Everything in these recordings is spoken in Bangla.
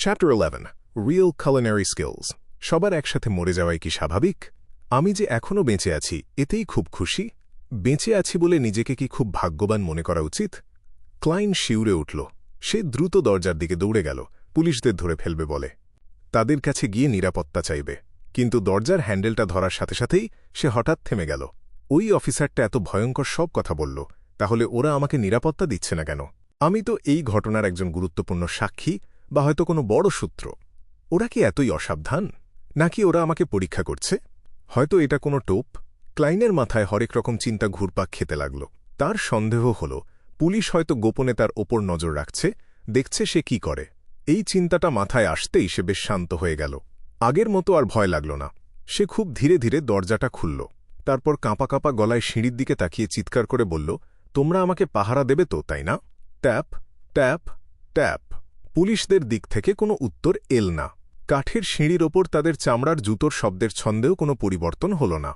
Chapter 11 real culinary skills. সবার একসাথে মরে যাওয়াই কি স্বাভাবিক? আমি যে এখনও বেঁচে আছি এতেই খুব খুশি। বেঁচে আছি বলে নিজেকে কি খুব ভাগ্যবান মনে করা উচিত? ক্লাইন শিউরে উঠল। সে দ্রুত দরজার দিকে দৌড়ে গেল, পুলিশদের ধরে ফেলবে বলে। তাদের কাছে গিয়ে নিরাপত্তা চাইবে। কিন্তু দরজার হ্যান্ডেলটা ধরার সাথে সাথেই সে হঠাৎ থেমে গেল। ওই অফিসারটা এত ভয়ঙ্কর সব কথা বলল, তাহলে ওরা আমাকে নিরাপত্তা দিচ্ছে না কেন? আমি তো এই ঘটনার একজন গুরুত্বপূর্ণ সাক্ষী বা হয়তো কোনো বড় সূত্র। ওরা কি এতই অসাবধান, নাকি ওরা আমাকে পরীক্ষা করছে? হয়তো এটা কোনো টোপ। ক্লাইনের মাথায় হরেক রকম চিন্তা ঘুরপাক খেতে লাগল। তার সন্দেহ হল পুলিশ হয়তো গোপনে তার ওপর নজর রাখছে, দেখছে সে কি করে। এই চিন্তাটা মাথায় আসতেই সে বেশ শান্ত হয়ে গেল। আগের মতো আর ভয় লাগল না। সে খুব ধীরে ধীরে দরজাটা খুলল। তারপর কাঁপা কাঁপা গলায় সিঁড়ির দিকে তাকিয়ে চিৎকার করে বলল, তোমরা আমাকে পাহারা দেবে তো, তাই না? Tap tap tap. পুলিশদের দিক থেকে কোনো উত্তর এল না। কাঠের সিঁড়ির ওপর তাদের চামড়ার জুতোর শব্দের ছন্দেও কোনো পরিবর্তন হল না।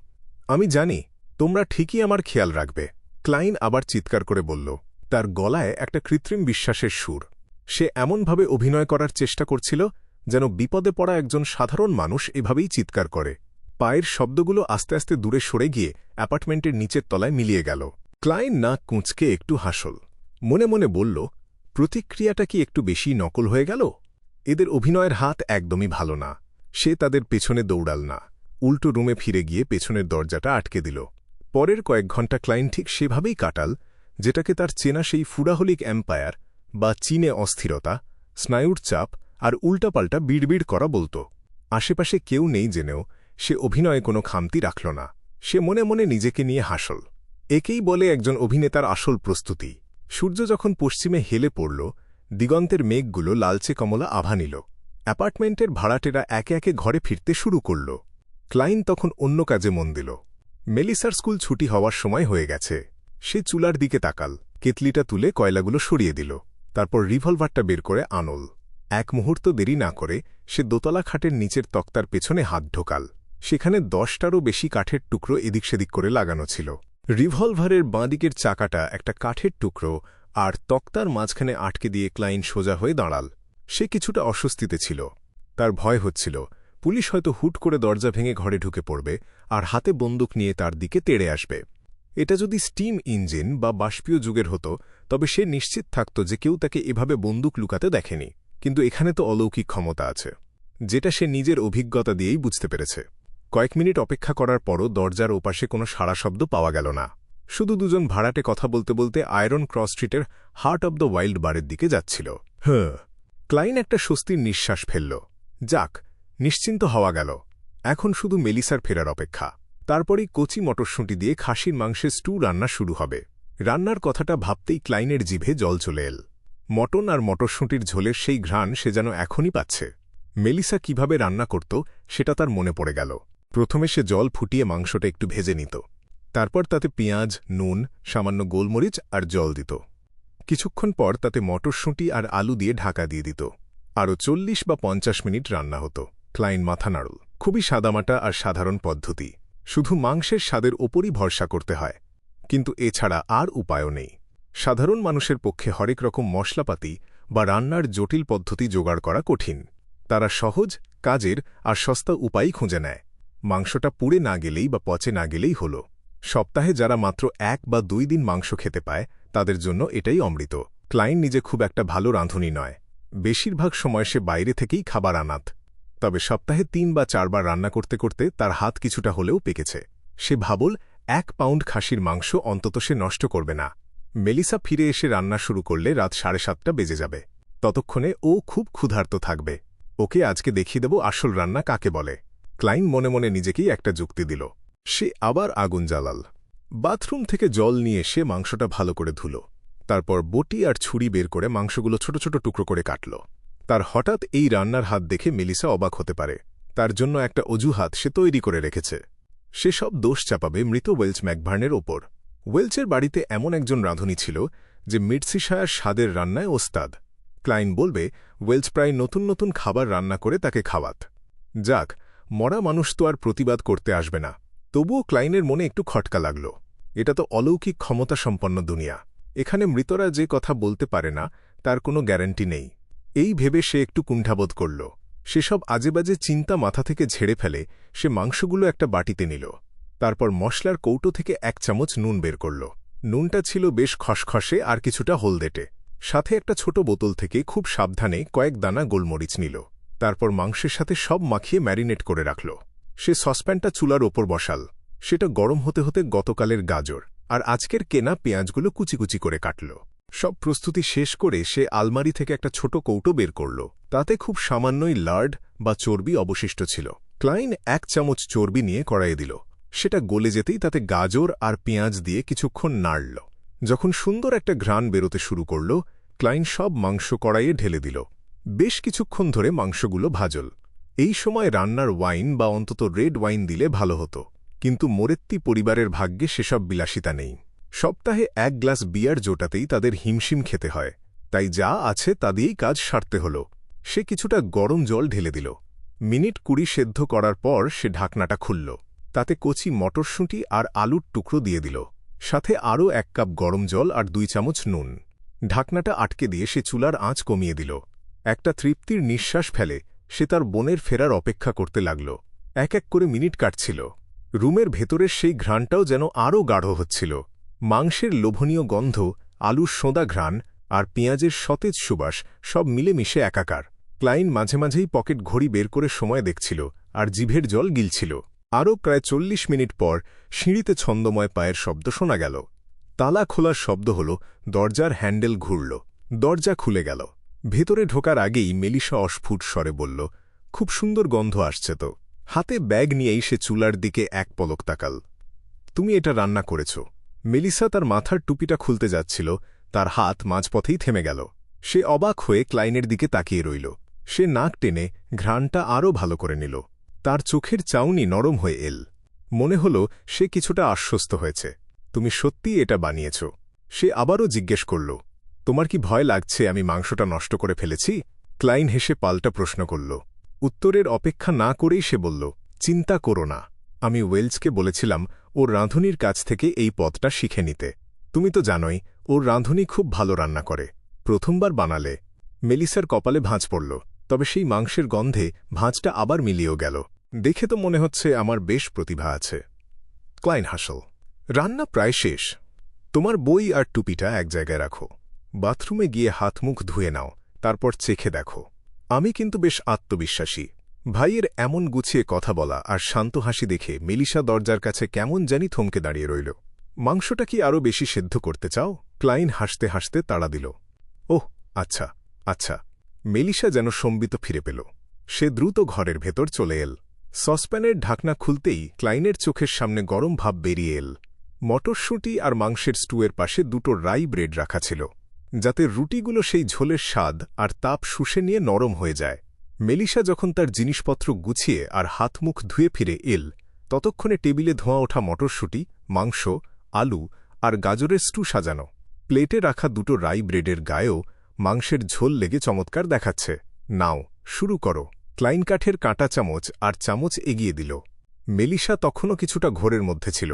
আমি জানি তোমরা ঠিকই আমার খেয়াল রাখবে, ক্লাইন আবার চিৎকার করে বলল। তার গলায় একটা কৃত্রিম বিশ্বাসের সুর। সে এমনভাবে অভিনয় করার চেষ্টা করছিল যেন বিপদে পড়া একজন সাধারণ মানুষ এভাবেই চিৎকার করে। পায়ের শব্দগুলো আস্তে আস্তে দূরে সরে গিয়ে অ্যাপার্টমেন্টের নিচের তলায় মিলিয়ে গেল। ক্লাইন নাক কুঁচকে একটু হাসল। মনে মনে বলল, প্রতিক্রিয়াটা কি একটু বেশি নকল হয়ে গেল? এদের অভিনয়ের হাত একদমই ভালো না। সে তাদের পেছনে দৌড়াল না, উল্টো রুমে ফিরে গিয়ে পেছনের দরজাটা আটকে দিল। পরের কয়েক ঘণ্টা ক্লাইন ঠিক সেভাবেই কাটাল, যেটাকে তার চেনা সেই ফুরাহলিক এম্পায়ার বা চীনে অস্থিরতা, স্নায়ুর চাপ আর উল্টাপাল্টা বিড়বিড় করা বলত। আশেপাশে কেউ নেই জেনেও সে অভিনয়ে কোনো খামতি রাখল না। সে মনে মনে নিজেকে নিয়ে হাসল। একেই বলে একজন অভিনেতার আসল প্রস্তুতি। সূর্য যখন পশ্চিমে হেলে পড়ল, দিগন্তের মেঘগুলো লালচে কমলা আভা নিল। অ্যাপার্টমেন্টের ভাড়াটেরা একে একে ঘরে ফিরতে শুরু করল। ক্লাইন তখন অন্য কাজে মন দিল। মেলিসার স্কুল ছুটি হওয়ার সময় হয়ে গেছে। সে চুলার দিকে তাকাল, কেতলিটা তুলে কয়লাগুলো সরিয়ে দিল। তারপর রিভলভারটা বের করে আনল। এক মুহূর্ত দেরি না করে সে দোতলা খাটের নিচের তক্তার পেছনে হাত ঢোকাল। সেখানে 10টারও বেশি কাঠের টুকরো এদিক সেদিক করে লাগানো ছিল। রিভলভারের বাঁদিকের চাকাটা একটা কাঠের টুকরো আর তক্তার মাঝখানে আটকে দিয়ে ক্লাইন সোজা হয়ে দাঁড়াল। সে কিছুটা অস্বস্তিতে ছিল। তার ভয় হচ্ছিল পুলিশ হয়তো হুট করে দরজা ভেঙে ঘরে ঢুকে পড়বে আর হাতে বন্দুক নিয়ে তার দিকে তেড়ে আসবে। এটা যদি স্টিম ইঞ্জিন বা বাষ্পীয় যুগের হতো তবে সে নিশ্চিত থাকত যে কেউ তাকে এভাবে বন্দুক লুকাতে দেখেনি। কিন্তু এখানে তো অলৌকিক ক্ষমতা আছে, যেটা সে নিজের অভিজ্ঞতা দিয়েই বুঝতে পেরেছে। কয়েক মিনিট অপেক্ষা করার পরও দরজার ওপাশে কোনো সাড়া শব্দ পাওয়া গেল না। শুধু দুজন ভাড়াটে কথা বলতে বলতে আয়রন ক্রস স্ট্রিটের হার্ট অব দ্য ওয়াইল্ড বারের দিকে যাচ্ছিল। ক্লাইন একটা স্বস্তির নিঃশ্বাস ফেলল। যাক, নিশ্চিন্ত হওয়া গেল। এখন শুধু মেলিসার ফেরার অপেক্ষা। তারপরেই কচি মটরশুঁটি দিয়ে খাসির মাংসের স্টু রান্না শুরু হবে। রান্নার কথাটা ভাবতেই ক্লাইনের জিভে জল চলে এল। মটন আর মটরশুঁটির ঝোলের সেই ঘ্রাণ সে যেন এখনই পাচ্ছে। মেলিসা কিভাবে রান্না করত সেটা তার মনে পড়ে গেল। প্রথমে সে জল ফুটিয়ে মাংসটা একটু ভেজে নিত। তারপর তাতে পেঁয়াজ, নুন, সামান্য গোলমরিচ আর জল দিত। কিছুক্ষণ পর তাতে মটরশুঁটি আর আলু দিয়ে ঢাকা দিয়ে দিত। আরও 40 বা 50 মিনিট রান্না হতো। ক্লাইন মাথা নাড়ল। খুবই সাদামাটা আর সাধারণ পদ্ধতি। শুধু মাংসের স্বাদের ওপরই ভরসা করতে হয়। কিন্তু এছাড়া আর উপায়ও নেই। সাধারণ মানুষের পক্ষে হরেক রকম মশলাপাতি বা রান্নার জটিল পদ্ধতি জোগাড় করা কঠিন। তারা সহজ, কাজের আর সস্তা উপায়ই খুঁজে নেয়। মাংসটা পুড়ে না গেলেই বা পচে না গেলেই হল। সপ্তাহে যারা মাত্র 1 বা 2 দিন মাংস খেতে পায় তাদের জন্য এটাই অমৃত। ক্লাইন নিজে খুব একটা ভালো রাঁধুনি নয়। বেশিরভাগ সময় সে বাইরে থেকেই খাবার আনাত। তবে সপ্তাহে 3 বা 4 বার রান্না করতে করতে তার হাত কিছুটা হলেও পেকেছে। সে ভাবল 1 পাউন্ড খাসির মাংস অন্তত সে নষ্ট করবে না। মেলিসা ফিরে এসে রান্না শুরু করলে রাত 7:30 বেজে যাবে। ততক্ষণে ও খুব ক্ষুধার্ত থাকবে। ওকে আজকে দেখিয়ে দেব আসল রান্না কাকে বলে। ক্লাইন মনে মনে নিজেকেই একটা যুক্তি দিল। সে আবার আগুন জ্বালাল। বাথরুম থেকে জল নিয়ে এসে মাংসটা ভালো করে ধুল। তারপর বটি আর ছুরি বের করে মাংসগুলো ছোট ছোট টুকরো করে কাটল। তার হঠাৎ এই রান্নার হাত দেখে মেলিসা অবাক হতে পারে। তার জন্য একটা অজুহাত সে তৈরি করে রেখেছে। সে সব দোষ চাপাবে মৃত ওয়েলচ ম্যাকভার্নের ওপর। ওয়েলচের বাড়িতে এমন একজন রাঁধুনি ছিল যে মিডসিশায়ার স্বাদের রান্নায় ওস্তাদ। ক্লাইন বলবে ওয়েলচ প্রায় নতুন নতুন খাবার রান্না করে তাকে খাওয়াত। যাক, মরা মানুষ তো আর প্রতিবাদ করতে আসবে না। তবুও ক্লাইনের মনে একটু খটকা লাগল। এটা তো অলৌকিক ক্ষমতা সম্পন্ন দুনিয়া। এখানে মৃতরা যে কথা বলতে পারে না তার কোনো গ্যারান্টি নেই। এই ভেবে সে একটু কুণ্ঠাবোধ করল। সেসব আজেবাজে চিন্তা মাথা থেকে ঝেড়ে ফেলে সে মাংসগুলো একটা বাটিতে নিল। তারপর মশলার কৌটো থেকে 1 চামচ নুন বের করল। নুনটা ছিল বেশ খসখসে আর কিছুটা হলদেটে। সাথে একটা ছোট বোতল থেকে খুব সাবধানে কয়েক দানা গোলমরিচ নিল। তারপর মাংসের সাথে সব মাখিয়ে ম্যারিনেট করে রাখল। সে সসপ্যানটা চুলার ওপর বসাল। সেটা গরম হতে হতে গতকালের গাজর আর আজকের কেনা পেঁয়াজগুলো কুচি কুচি করে কাটল। সব প্রস্তুতি শেষ করে সে আলমারি থেকে একটা ছোট কৌটো বের করল। তাতে খুব সামান্যই লার্ড বা চর্বি অবশিষ্ট ছিল। ক্লাইন 1 চামচ চর্বি নিয়ে কড়াইয়ে দিল। সেটা গলে যেতেই তাতে গাজর আর পেঁয়াজ দিয়ে কিছুক্ষণ নাড়ল। যখন সুন্দর একটা ঘ্রাণ বেরোতে শুরু করল, ক্লাইন সব মাংস কড়াইয়ে ঢেলে দিল। বেশ কিছুক্ষণ ধরে মাংসগুলো ভাজল। এই সময় রান্নার ওয়াইন বা অন্তত রেড ওয়াইন দিলে ভালো হতো, কিন্তু মোরেত্তি পরিবারের ভাগ্যে সেসব বিলাসিতা নেই। সপ্তাহে 1 গ্লাস বিয়ার জোটাতেই তাদের হিমশিম খেতে হয়, তাই যা আছে তা দিয়েই কাজ সারতে হল। সে কিছুটা গরম জল ঢেলে দিল। মিনিট 20 সেদ্ধ করার পর সে ঢাকনাটা খুলল। তাতে কচি মটরশুঁটি আর আলুর টুকরো দিয়ে দিল। সাথে আরও 1 কাপ গরম জল আর 2 চামচ নুন। ঢাকনাটা আটকে দিয়ে সে চুলার আঁচ কমিয়ে দিল। একটা তৃপ্তির নিঃশ্বাস ফেলে সে তার বোনের ফেরার অপেক্ষা করতে লাগল। এক এক করে মিনিট কাটছিল। রুমের ভেতরের সেই ঘ্রাণটাও যেন আরও গাঢ় হচ্ছিল। মাংসের লোভনীয় গন্ধ, আলুর সোঁদা ঘ্রাণ আর পেঁয়াজের সতেজ সুবাস সব মিলেমিশে একাকার। ক্লাইন মাঝে মাঝেই পকেট ঘড়ি বের করে সময় দেখছিল আর জিভের জল গিলছিল। আরও প্রায় 40 মিনিট পর সিঁড়িতে ছন্দময় পায়ের শব্দ শোনা গেল। তালা খোলার শব্দ হল, দরজার হ্যান্ডেল ঘুরল। দরজা খুলে গেল। ভেতরে ঢোকার আগেই মেলিসা অস্ফুট স্বরে বলল, খুব সুন্দর গন্ধ আসছে তো। হাতে ব্যাগ নিয়েই সে চুলার দিকে এক পলক তাকাল। তুমি এটা রান্না করেছ? মেলিসা তার মাথার টুপিটা খুলতে যাচ্ছিল, তার হাত মাঝপথেই থেমে গেল। সে অবাক হয়ে ক্লাইনের দিকে তাকিয়ে রইল। সে নাক টেনে ঘ্রাণটা আরও ভালো করে নিল। তার চোখের চাউনি নরম হয়ে এল। মনে হল সে কিছুটা আশ্বস্ত হয়েছে। তুমি সত্যিই এটা বানিয়েছ? সে আবারও জিজ্ঞেস করল, তোমার কি ভয় লাগছে আমি মাংসটা নষ্ট করে ফেলেছি? ক্লাইন হেসে পাল্টা প্রশ্ন করল। উত্তরের অপেক্ষা না করেই সে বলল, চিন্তা করো না, আমি ওয়েলসকে বলেছিলাম ওর রাঁধুনির কাছ থেকে এই পদটা শিখে নিতে। তুমি তো জানোই ওর রাঁধুনি খুব ভালো রান্না করে। প্রথমবার বানালে। মেলিসার কপালে ভাঁজ পড়ল, তবে সেই মাংসের গন্ধে ভাঁজটা আবার মিলিয়েও গেল। দেখে তো মনে হচ্ছে আমার বেশ প্রতিভা আছে। ক্লাইন হাসল। রান্না প্রায় শেষ। তোমার বই আর টুপিটা এক জায়গায় রাখো। বাথরুমে গিয়ে হাত মুখ ধুয়ে নাও, তারপর চেখে দেখো। আমি কিন্তু বেশ আত্মবিশ্বাসী। ভাইয়ের এমন গুছিয়ে কথা বলা আর শান্ত হাসি দেখে মেলিসা দরজার কাছে কেমন জানি থমকে দাঁড়িয়ে রইল। মাংসটা কি আরও বেশি সেদ্ধ করতে চাও? ক্লাইন হাসতে হাসতে তাড়া দিল। ওহ, আচ্ছা আচ্ছা। মেলিসা যেন সম্বিত ফিরে পেল। সে দ্রুত ঘরের ভেতর চলে এল। সসপ্যানের ঢাকনা খুলতেই ক্লাইনের চোখের সামনে গরম ভাব বেরিয়ে এল। মটরশুঁটি আর মাংসের স্টুয়ের পাশে 2টো রাই ব্রেড রাখা ছিল, যাতে রুটিগুলো সেই ঝোলের স্বাদ আর তাপ শুষে নিয়ে নরম হয়ে যায়। মেলিসা যখন তার জিনিসপত্র গুছিয়ে আর হাত মুখ ধুয়ে ফিরে এল, ততক্ষণে টেবিলে ধোঁয়া ওঠা মটরশুঁটি, মাংস, আলু আর গাজরের স্টু সাজানো। প্লেটে রাখা 2টো রাই ব্রেডের গায়েও মাংসের ঝোল লেগে চমৎকার দেখাচ্ছে। নাও, শুরু করো। ক্লাইন কাঠের কাঁটা চামচ আর চামচ এগিয়ে দিল। মেলিসা তখনও কিছুটা ঘোরের মধ্যে ছিল।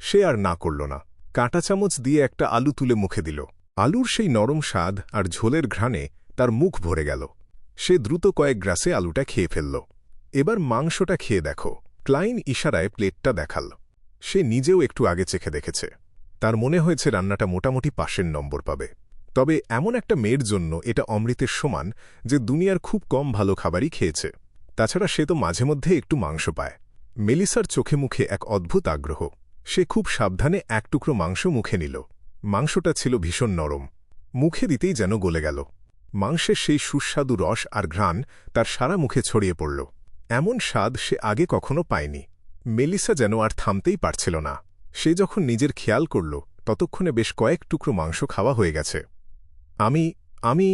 সে আর না করল না। কাঁটা চামচ দিয়ে একটা আলু তুলে মুখে দিল। আলুর সেই নরম স্বাদ আর ঝোলের ঘ্রাণে তার মুখ ভরে গেল। সে দ্রুত কয়েক গ্রাসে আলুটা খেয়ে ফেলল। এবার মাংসটা খেয়ে দেখো। ক্লাইন ইশারায় প্লেটটা দেখাল। সে নিজেও একটু আগে চেখে দেখেছে। তার মনে হয়েছে রান্নাটা মোটামুটি পাশের নম্বর পাবে। তবে এমন একটা মেয়ের জন্য এটা অমৃতের সমান যে দুনিয়ার খুব কম ভালো খাবারই খেয়েছে। তাছাড়া সে তো মাঝে মধ্যে একটু মাংস পায়। মেলিসার চোখে মুখে এক অদ্ভুত আগ্রহ। সে খুব সাবধানে 1 টুকরো মাংস মুখে নিল। মাংসটা ছিল ভীষণ নরম। মুখে দিতেই যেন গলে গেল। মাংসের সেই সুস্বাদু রস আর ঘ্রাণ তার সারা মুখে ছড়িয়ে পড়ল। এমন স্বাদ সে আগে কখনো পায়নি। মেলিসা যেন আর থামতেই পারছিল না। সে যখন নিজের খেয়াল করল, ততক্ষণে বেশ কয়েক টুকরো মাংস খাওয়া হয়ে গেছে। আমি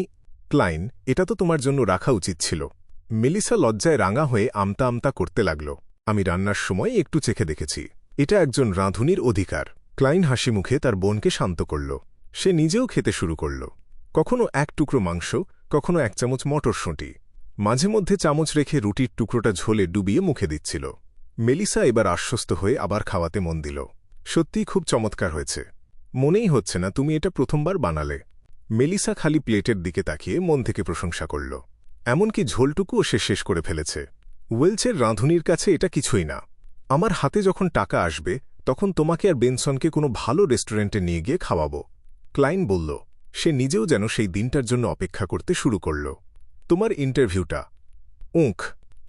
ক্লাইন, এটা তো তোমার জন্য রাখা উচিত ছিল। মেলিসা লজ্জায় রাঙা হয়ে আমতা আমতা করতে লাগল। আমি রান্নার সময় একটু চেখে দেখেছি। এটা একজন রাঁধুনির অধিকার। ক্লাইন হাসি মুখে তার বোনকে শান্ত করল। সে নিজেও খেতে শুরু করল। কখনো 1 টুকরো মাংস, কখনো 1 চামচ মটরশুঁটি। মাঝে মধ্যে চামচ রেখে রুটির টুকরোটা ঝোলে ডুবিয়ে মুখে দিচ্ছিল। মেলিসা এবার আশ্বস্ত হয়ে আবার খাওয়াতে মন দিল। সত্যিই খুব চমৎকার হয়েছে। মনেই হচ্ছে না তুমি এটা প্রথমবার বানালে। মেলিসা খালি প্লেটের দিকে তাকিয়ে মন থেকে প্রশংসা করল। এমনকি ঝোলটুকুও সে শেষ করে ফেলেছে। ওয়েলচের রাঁধুনির কাছে এটা কিছুই না। আমার হাতে যখন টাকা আসবে তখন তোমাকে আর বেনসনকে কোনো ভালো রেস্টুরেন্টে নিয়ে গিয়ে খাওয়াবো। ক্লাইন বলল। সে নিজেও যেন সেই দিনটার জন্য অপেক্ষা করতে শুরু করল। তোমার ইন্টারভিউটা। উঁখ।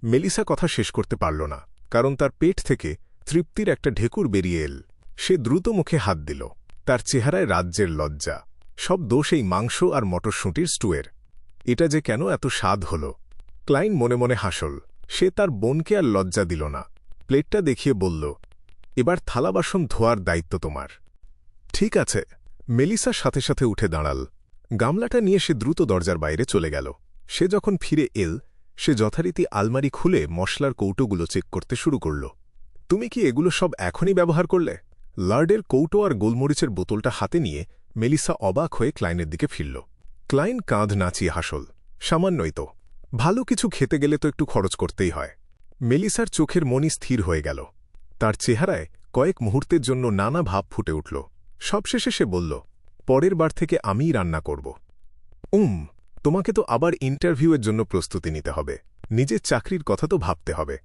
মেলিসা কথা শেষ করতে পারল না, কারণ তার পেট থেকে তৃপ্তির একটা ঢেকুর বেরিয়ে এল। সে দ্রুত মুখে হাত দিল। তার চেহারায় রাজ্যের লজ্জা। সব দোষ এই মাংস আর মটরশুঁটির স্টুয়ের। এটা যে কেন এত স্বাদ হল। ক্লাইন মনে মনে হাসল। সে তার বোনকে আর লজ্জা দিল না। প্লেটটা দেখিয়ে বলল, এবার থালা বাসন ধোয়ার দায়িত্ব তোমার। ঠিক আছে। মেলিসার সাথে সাথে উঠে দাঁড়াল। গামলাটা নিয়ে সে দ্রুত দরজার বাইরে চলে গেল। সে যখন ফিরে এল, সে যথারীতি আলমারি খুলে মশলার কৌটোগুলো চেক করতে শুরু করল। তুমি কি এগুলো সব এখনই ব্যবহার করলে? লার্ডের কৌটো আর গোলমরিচের বোতলটা হাতে নিয়ে মেলিসা অবাক হয়ে ক্লাইনের দিকে ফিরল। ক্লাইন কাঁধ নাচিয়ে হাসল। সামান্যই তো। ভালো কিছু খেতে গেলে তো একটু খরচ করতেই হয়। মেলিসার চোখের মনি স্থির হয়ে গেল। তার চেহারায় কয়েক মুহূর্তের জন্য নানা ভাব ফুটে উঠল। সবশেষে সে বলল, পরের বার থেকে আমিই রান্না করব। তোমাকে তো আবার ইন্টারভিউয়ের জন্য প্রস্তুতি নিতে হবে। নিজের চাকরির কথা তো ভাবতে হবে।